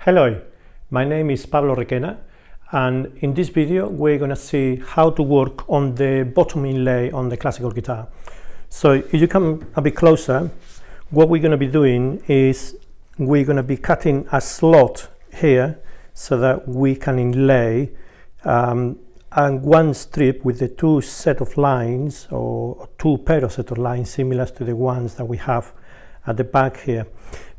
Hello, my name is Pablo Requena, and in this video we're going to see how to work on the bottom inlay on the classical guitar. So if you come a bit closer, what we're going to be doing is we're going to be cutting a slot here so that we can inlay and one strip with the two set of lines or two pair of set of lines similar to the ones that we have at the back here.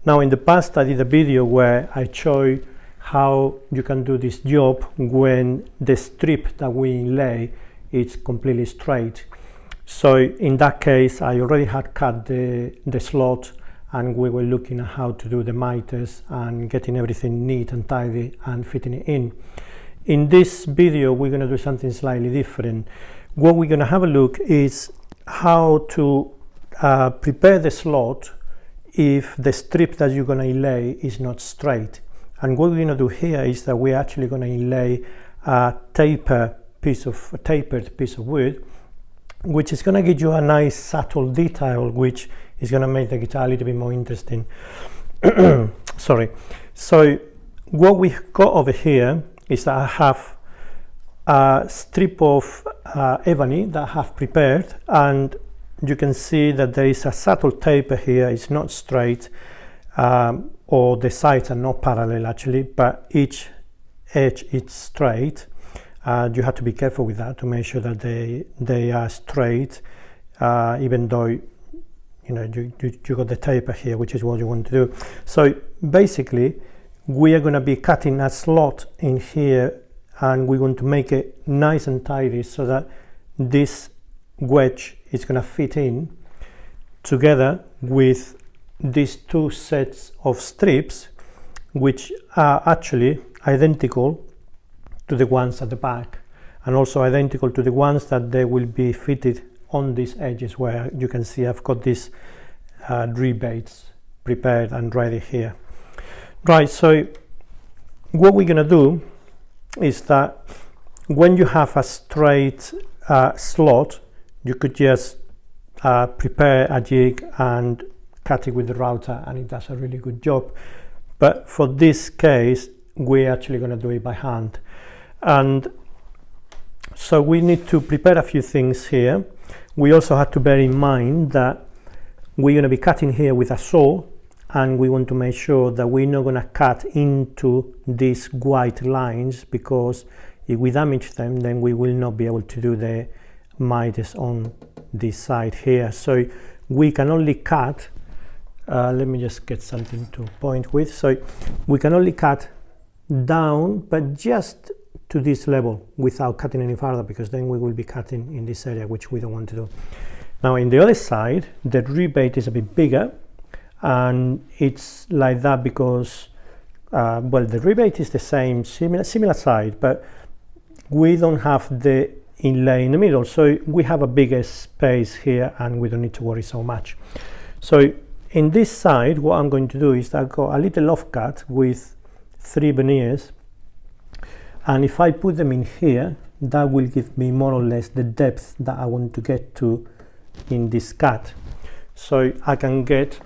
Now in the past I did a video where I showed how you can do this job when the strip that we inlay is completely straight. So in that case I already had cut the slot, and we were looking at how to do the miters and getting everything neat and tidy and fitting it in. In this video we're going to do something slightly different. What we're going to have a look is how to prepare the slot if the strip that you're going to inlay is not straight. And what we're going to do here is that we're actually going to inlay a tapered piece of wood, which is going to give you a nice subtle detail, which is going to make the guitar a little bit more interesting. Sorry. So what we've got over here is that I have a strip of ebony that I have prepared, and you can see that there is a subtle taper here. It's not straight, or the sides are not parallel actually, but each edge is straight. You have to be careful with that to make sure that they are straight, even though you got the taper here, which is what you want to do. So basically we are going to be cutting a slot in here, and we're going to make it nice and tidy so that this wedge is going to fit in together with these two sets of strips, which are actually identical to the ones at the back, and also identical to the ones that they will be fitted on these edges, where you can see I've got these rebates prepared and ready here. Right, so what we're going to do is that when you have a straight slot, you could just prepare a jig and cut it with the router, and it does a really good job. But for this case we're actually going to do it by hand, and so we need to prepare a few things here. We also have to bear in mind that we're going to be cutting here with a saw, and we want to make sure that we're not going to cut into these white lines, because if we damage them then we will not be able to do the miters on this side here. So we can only cut, let me just get something to point with. So we can only cut down, but just to this level without cutting any further, because then we will be cutting in this area, which we don't want to do. Now in the other side the rebate is a bit bigger, and it's like that because well, the rebate is the same, similar side, but we don't have the inlay in the middle, so we have a bigger space here and we don't need to worry so much. So in this side what I'm going to do is I've got a little offcut with 3 veneers, and if I put them in here, that will give me more or less the depth that I want to get to in this cut. So I can get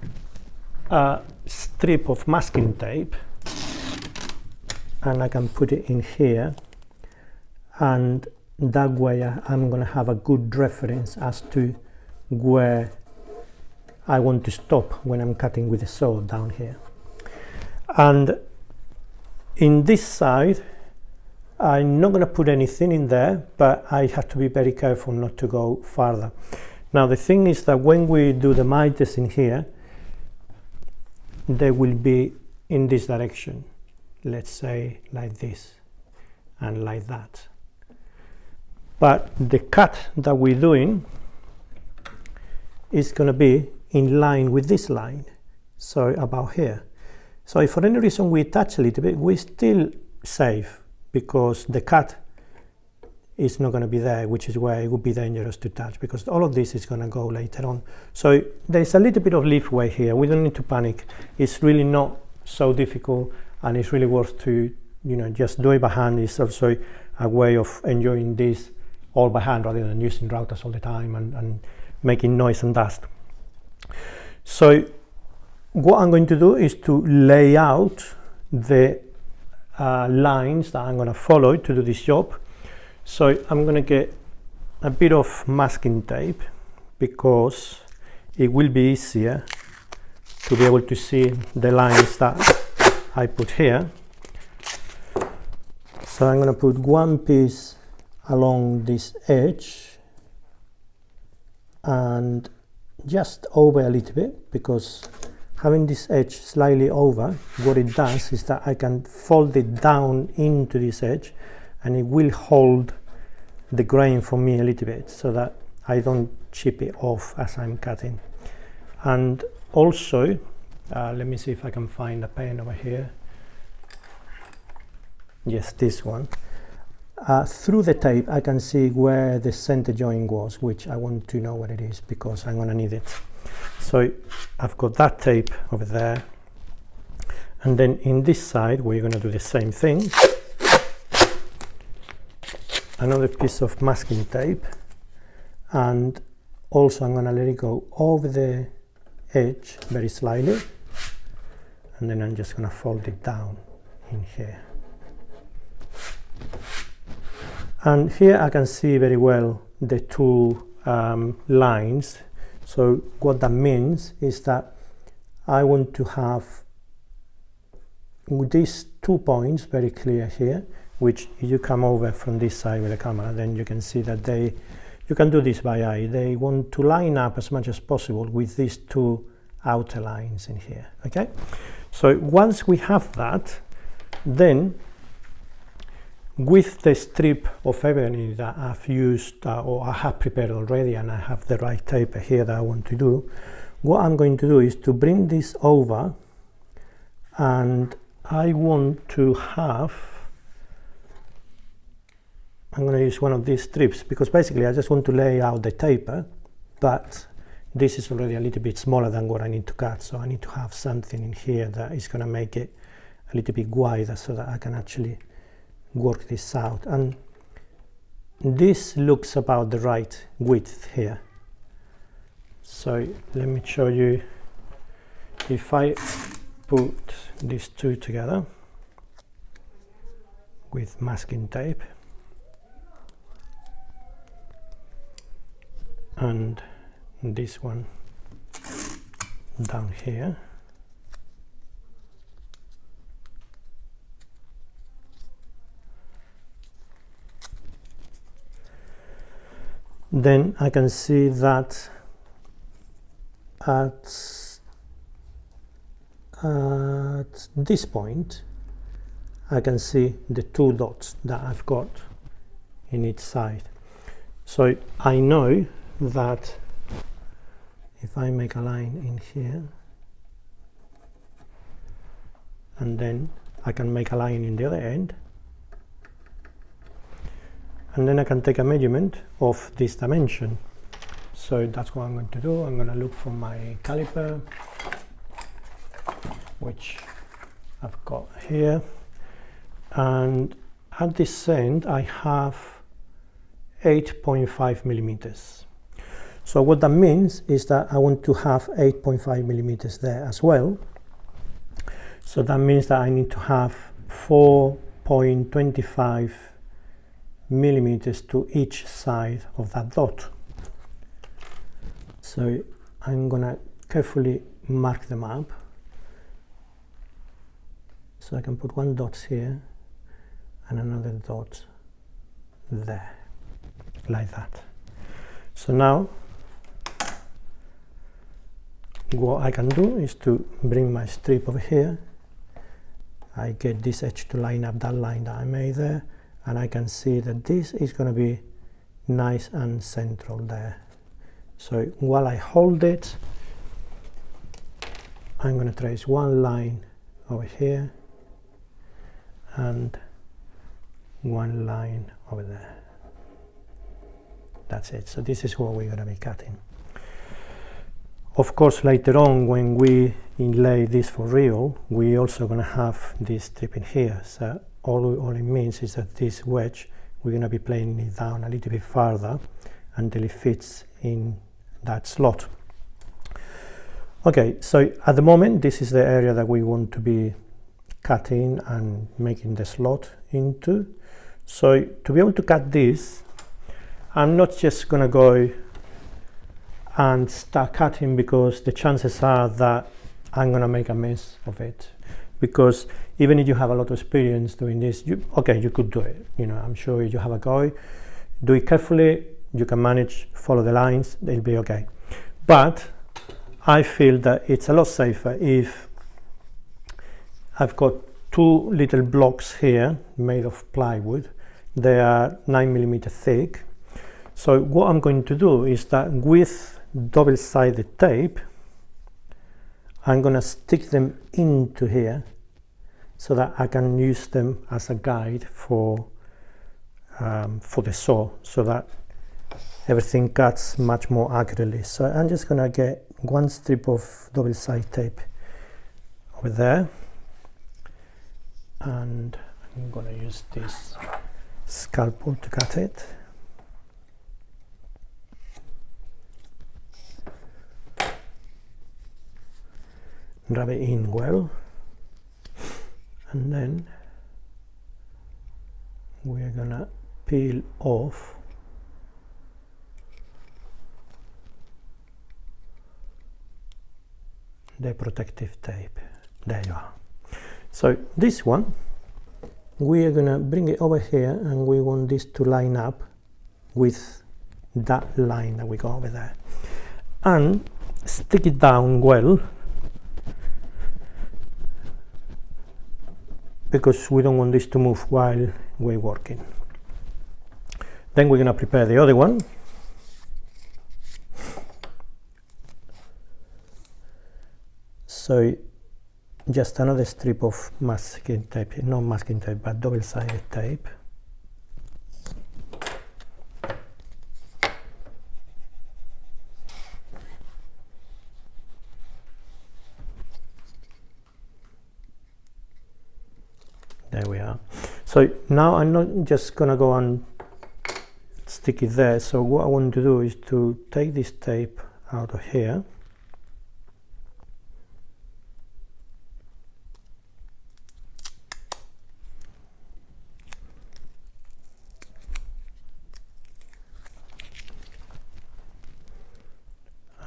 a strip of masking tape and I can put it in here, and that way I'm going to have a good reference as to where I want to stop when I'm cutting with the saw down here. And in this side I'm not going to put anything in there, but I have to be very careful not to go farther. Now the thing is that when we do the miters in here, they will be in this direction, let's say like this and like that. But the cut that we're doing is going to be in line with this line, so about here. So if for any reason we touch a little bit, we're still safe, because the cut is not going to be there, which is where it would be dangerous to touch, because all of this is going to go later on. So there's a little bit of leeway here. We don't need to panic. It's really not so difficult, and it's really worth to just do it by hand. It's also a way of enjoying this all by hand rather than using routers all the time and making noise and dust. So what I'm going to do is to lay out the lines that I'm going to follow to do this job. So I'm going to get a bit of masking tape because it will be easier to be able to see the lines that I put here. So I'm going to put one piece along this edge and just over a little bit, because having this edge slightly over, what it does is that I can fold it down into this edge and it will hold the grain for me a little bit so that I don't chip it off as I'm cutting. And also, let me see if I can find a pen over here. Yes, this one. Through the tape I can see where the center joint was, which I want to know what it is because I'm going to need it. So I've got that tape over there, and then in this side we're going to do the same thing. Another piece of masking tape, and also I'm going to let it go over the edge very slightly, and then I'm just going to fold it down in here. And here I can see very well the two lines. So what that means is that I want to have these 2 points very clear here, which if you come over from this side with the camera, then you can see that you can do this by eye. They want to line up as much as possible with these two outer lines in here. Okay, so once we have that, then with the strip of ebony that I've used or I have prepared already, and I have the right tape here that I want to do, what I'm going to do is to bring this over, and I want to have, I'm going to use one of these strips because basically I just want to lay out the taper, but this is already a little bit smaller than what I need to cut, so I need to have something in here that is going to make it a little bit wider so that I can actually work this out. And this looks about the right width here. So let me show you. If I put these two together with masking tape and this one down here, then I can see that at this point I can see the two dots that I've got in each side. So I know that if I make a line in here and then I can make a line in the other end, and then I can take a measurement of this dimension. So that's what I'm going to do. I'm going to look for my caliper, which I've got here, and at this end I have 8.5 millimeters. So what that means is that I want to have 8.5 millimeters there as well. So that means that I need to have 4.25 millimeters to each side of that dot. So I'm gonna carefully mark them up. So I can put one dot here and another dot there, like that. So now what I can do is to bring my strip over here. I get this edge to line up that line that I made there, and I can see that this is going to be nice and central there. So while I hold it, I'm going to trace one line over here and one line over there. That's it. So this is what we're going to be cutting. Of course, later on when we inlay this for real, we're also going to have this strip in here. So all it means is that this wedge, we're going to be playing it down a little bit farther until it fits in that slot. Okay, so at the moment this is the area that we want to be cutting and making the slot into. So to be able to cut this, I'm not just going to go and start cutting, because the chances are that I'm going to make a mess of it. Because even if you have a lot of experience doing this, you could do it. I'm sure if you have a go, do it carefully, you can manage, follow the lines, they'll be okay. But I feel that it's a lot safer if I've got two little blocks here made of plywood. They are 9mm thick. So what I'm going to do is that with double-sided tape, I'm going to stick them into here so that I can use them as a guide for the saw, so that everything cuts much more accurately. So I'm just going to get one strip of double-sided tape over there, and I'm going to use this scalpel to cut it. Rub it in well, and then we're gonna peel off the protective tape. There you are. So this one, we are gonna bring it over here, and we want this to line up with that line that we got over there, and stick it down well, because we don't want this to move while we're working. Then we're going to prepare the other one. So just another strip of masking tape, not masking tape, but double-sided tape. There we are. So now I'm not just going to go and stick it there. So what I want to do is to take this tape out of here.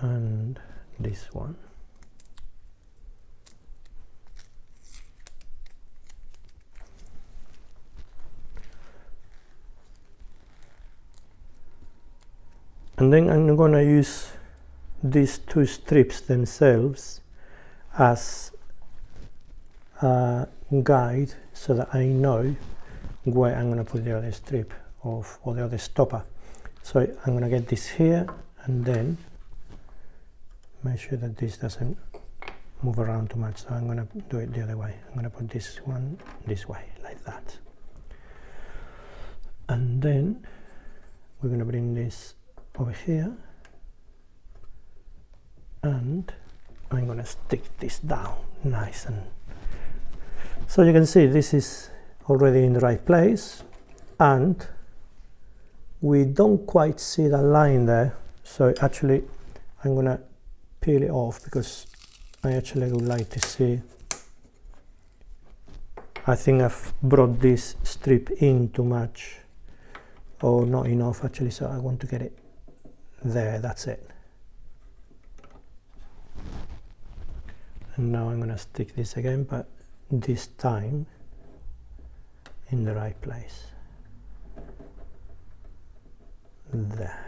And this one. And then I'm going to use these two strips themselves as a guide, so that I know where I'm going to put the other strip or the other stopper. So I'm going to get this here, and then make sure that this doesn't move around too much. So I'm going to do it the other way. I'm going to put this one this way, like that. And then we're going to bring this over here, and I'm going to stick this down nice. And so you can see this is already in the right place, and we don't quite see the line there. So actually I'm going to peel it off, because I actually would like to see. I think I've brought this strip in too much, or not enough actually, so I want to get it there. That's it. And now I'm going to stick this again, but this time in the right place. There.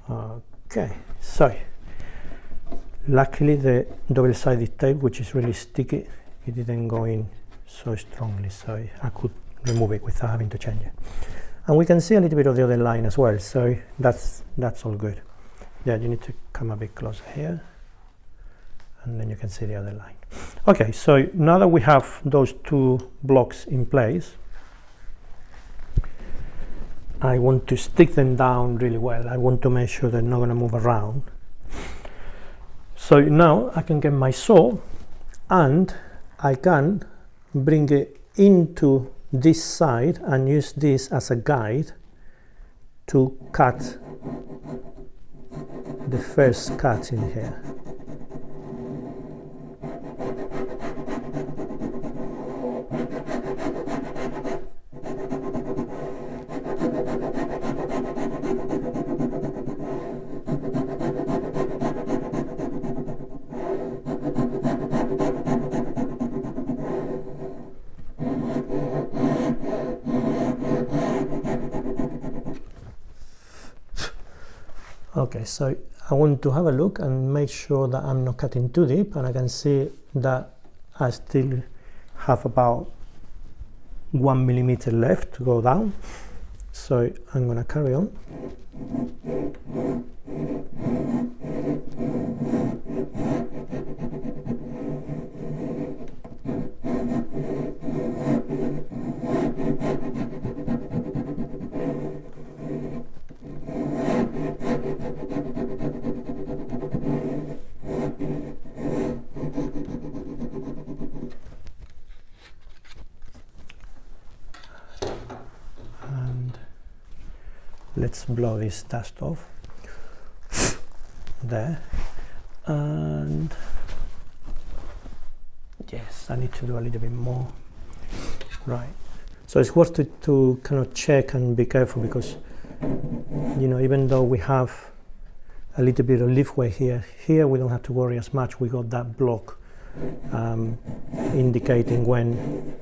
Okay, so luckily the double-sided tape, which is really sticky, it didn't go in so strongly, so I could remove it without having to change it. And we can see a little bit of the other line as well, so that's all good. Yeah, you need to come a bit closer here, and then you can see the other line. Okay, so now that we have those two blocks in place, I want to stick them down really well. I want to make sure they're not going to move around. So now I can get my saw, and I can bring it into this side and use this as a guide to cut the first cut in here. Okay, so I want to have a look and make sure that I'm not cutting too deep, and I can see that I still have about 1 millimeter left to go down. So I'm going to carry on. Let's blow this dust off there, and yes, I need to do a little bit more. Right, so it's worth it to kind of check and be careful, because you know, even though we have a little bit of leeway here we don't have to worry as much. We got that block indicating when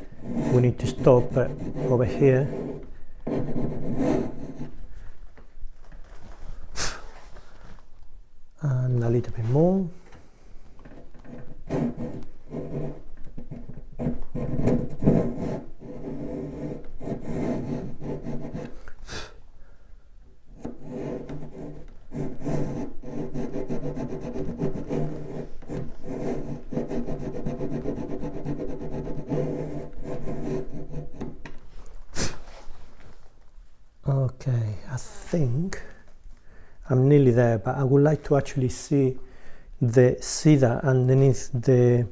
we need to stop, but over here and a little bit more. Okay, I think I'm nearly there, but I would like to actually see the cedar underneath the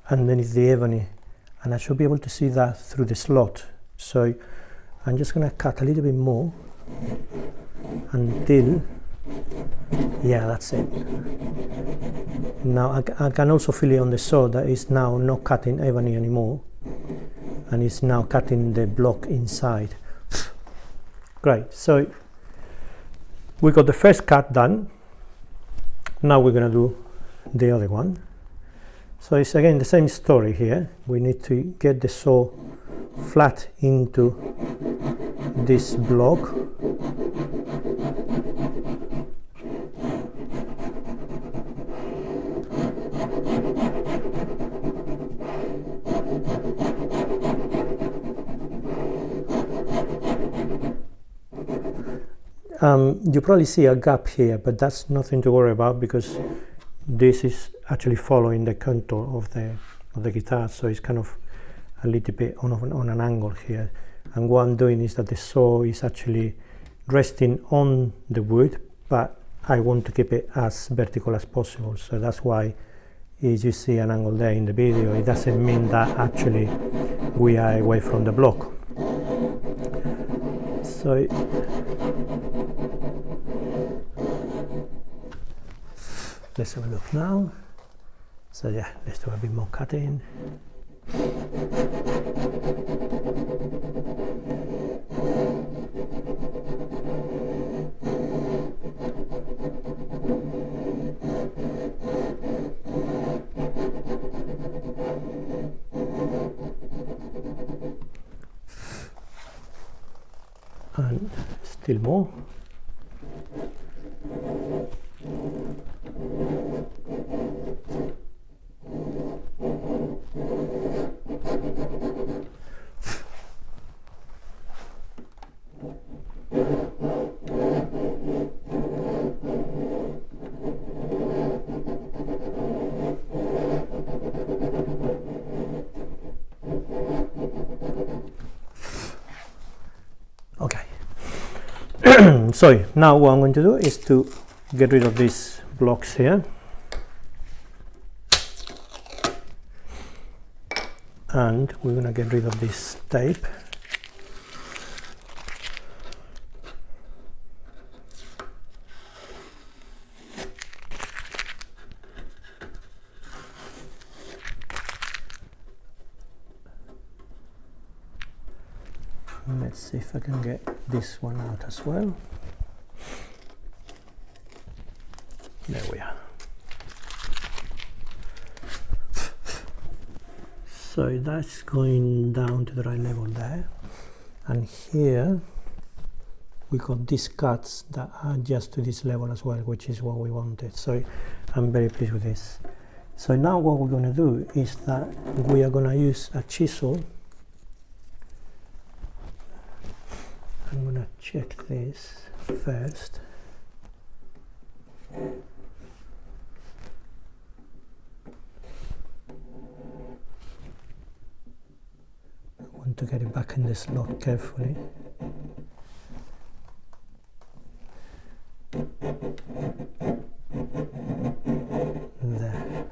ebony, and I should be able to see that through the slot. So I'm just going to cut a little bit more until, yeah, that's it. Now I can also feel it on the saw that it's now not cutting ebony anymore, and it's now cutting the block inside. Great, so we got the first cut done. Now we're going to do the other one. So it's again the same story here. We need to get the saw flat into this block. You probably see a gap here, but that's nothing to worry about, because this is actually following the contour of the guitar, so it's kind of a little bit on an angle here. And what I'm doing is that the saw is actually resting on the wood, but I want to keep it as vertical as possible, so that's why if you see an angle there in the video, it doesn't mean that actually we are away from the block. So let's have a look now. So yeah, let's do a bit more cutting. And still more. Okay. So now what I'm going to do is to get rid of these blocks here, and we're going to get rid of this tape. Let's see if I can get this one out as well. There we are. So that's going down to the right level there, and here we got these cuts that are just to this level as well, which is what we wanted. So I'm very pleased with this. So now what we're going to do is that we are going to use a chisel. I'm going to check this first. I want to get it back in the slot carefully. There.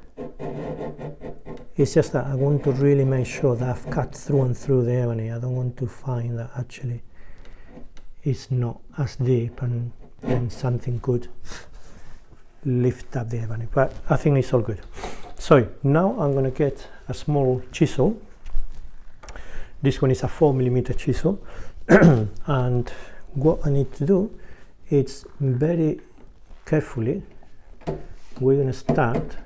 It's just that I want to really make sure that I've cut through and through the ebony. I don't want to find that actually it's not as deep and something could lift up the ebony, but I think it's all good. So now I'm going to get a small chisel. This one is a 4mm chisel and what I need to do is very carefully we're going to start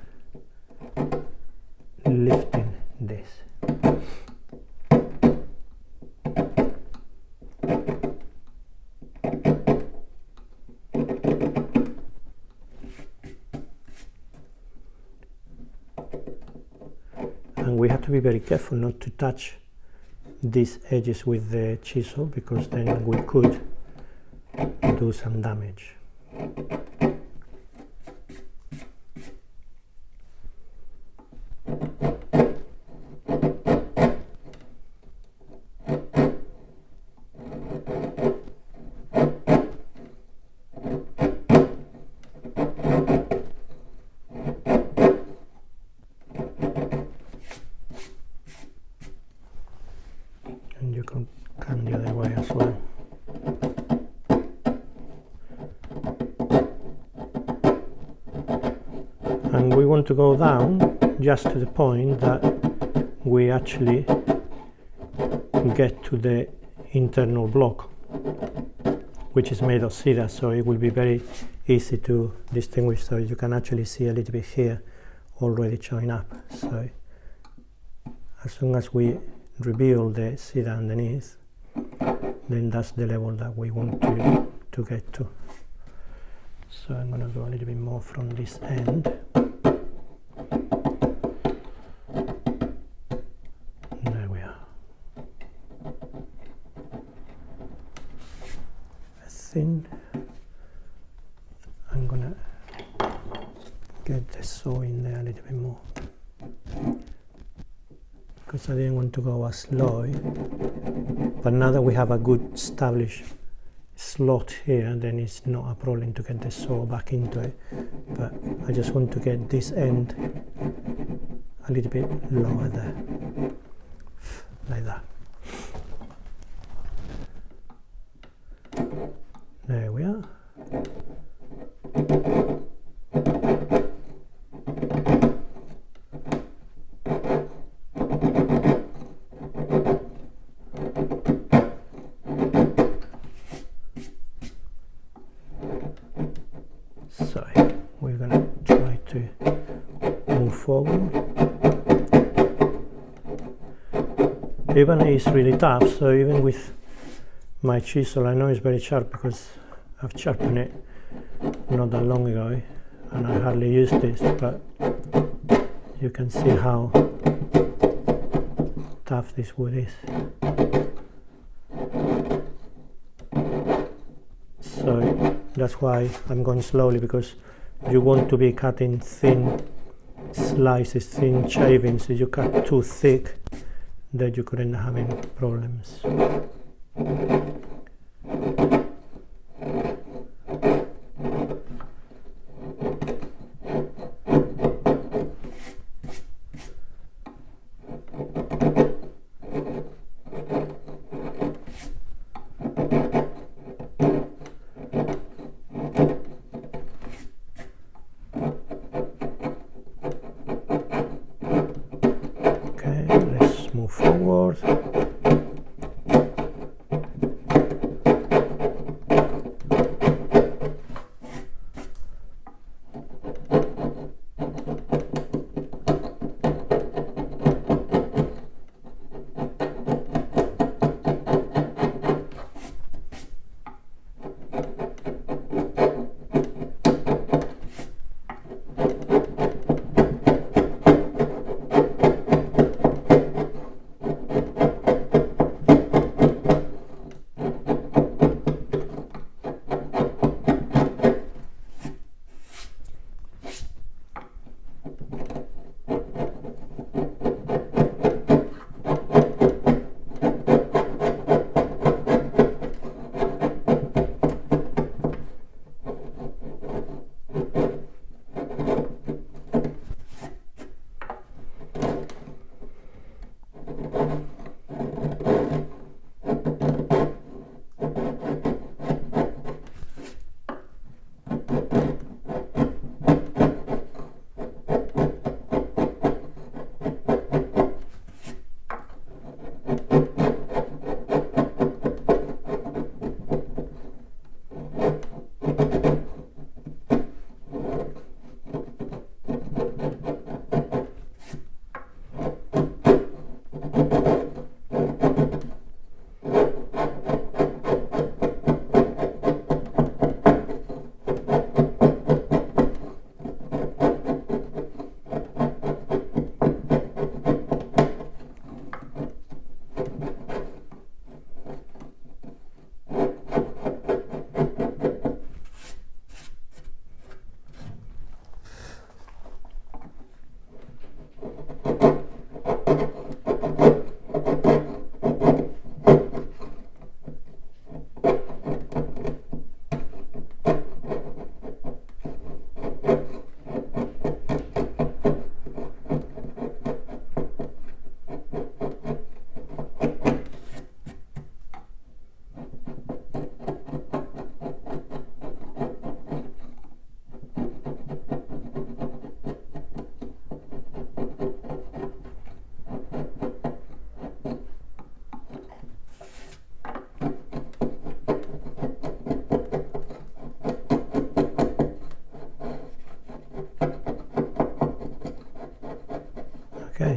lifting this. And we have to be very careful not to touch these edges with the chisel, because then we could do some damage. And you can come the other way as well. And we want to go down just to the point that we actually get to the internal block, which is made of cedar, so it will be very easy to distinguish. So you can actually see a little bit here already showing up. So as soon as we reveal the cedar underneath, then that's the level that we want to get to. So I'm going to go a little bit more from this end. There we are. I think I'm going to get the saw in there a little bit more, because I didn't want to go as low. But now that we have a good established slot here, then it's not a problem to get the saw back into it. But I just want to get this end a little bit lower there, like that. There we are. So we're going to try to move forward. Ebony is really tough, so even with my chisel, I know it's very sharp because I've sharpened it not that long ago and I hardly use this, but you can see how tough this wood is. So that's why I'm going slowly, because you want to be cutting thin slices, thin shavings. If you cut too thick, then you could end up having problems. Move forward.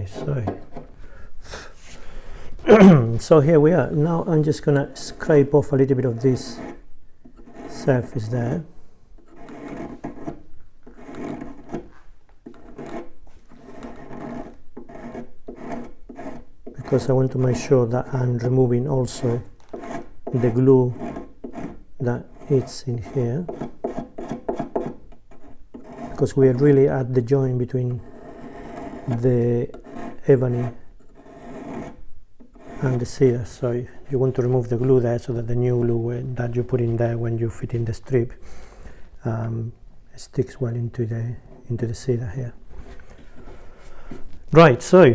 Okay, so here we are. Now I'm just gonna scrape off a little bit of this surface there. Because I want to make sure that I'm removing also the glue that it's in here, because we are really at the joint between the ebony and the cedar, so you want to remove the glue there so that the new glue that you put in there when you fit in the strip sticks well into the cedar here. Right, so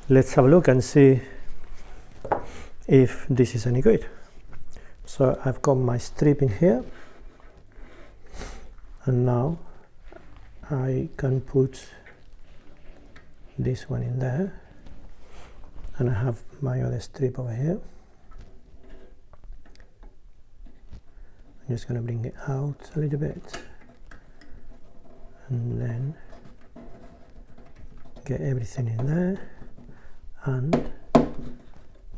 let's have a look and see if this is any good. So I've got my strip in here, and now I can put this one in there, and I have my other strip over here. I'm just going to bring it out a little bit, and then get everything in there, and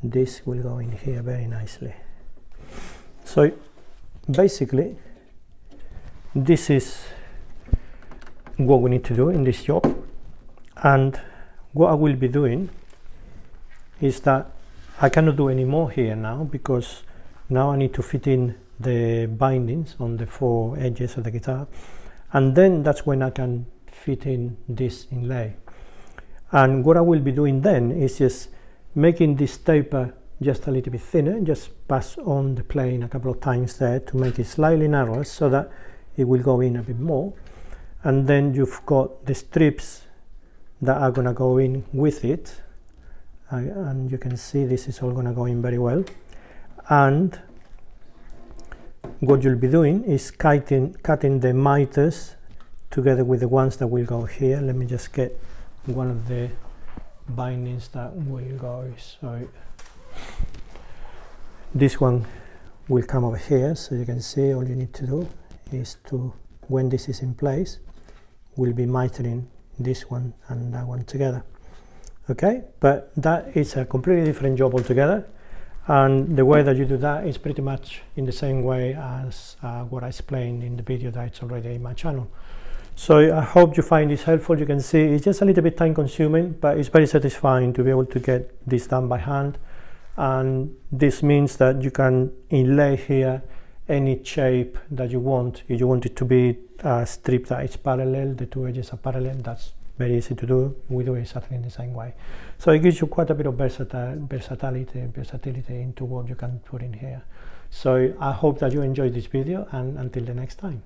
this will go in here very nicely. So basically this is what we need to do in this job, and what I will be doing is that I cannot do any more here now, because now I need to fit in the bindings on the 4 edges of the guitar, and then that's when I can fit in this inlay. And what I will be doing then is just making this taper just a little bit thinner, just pass on the plane a couple of times there to make it slightly narrower so that it will go in a bit more, and then you've got the strips that are going to go in with it, and you can see this is all going to go in very well. And what you'll be doing is cutting the miters together with the ones that will go here. Let me just get one of the bindings that will go. So this one will come over here, so you can see all you need to do is to, when this is in place, we'll be mitering this one and that one together. Okay, but that is a completely different job altogether, and the way that you do that is pretty much in the same way as what I explained in the video that's already in my channel. So I hope you find this helpful. You can see it's just a little bit time consuming, but it's very satisfying to be able to get this done by hand. And this means that you can inlay here any shape that you want. If you want it to be a strip that is parallel, the 2 edges are parallel, that's very easy to do. We do it exactly in the same way. So it gives you quite a bit of versatility into what you can put in here. So I hope that you enjoyed this video, and until the next time.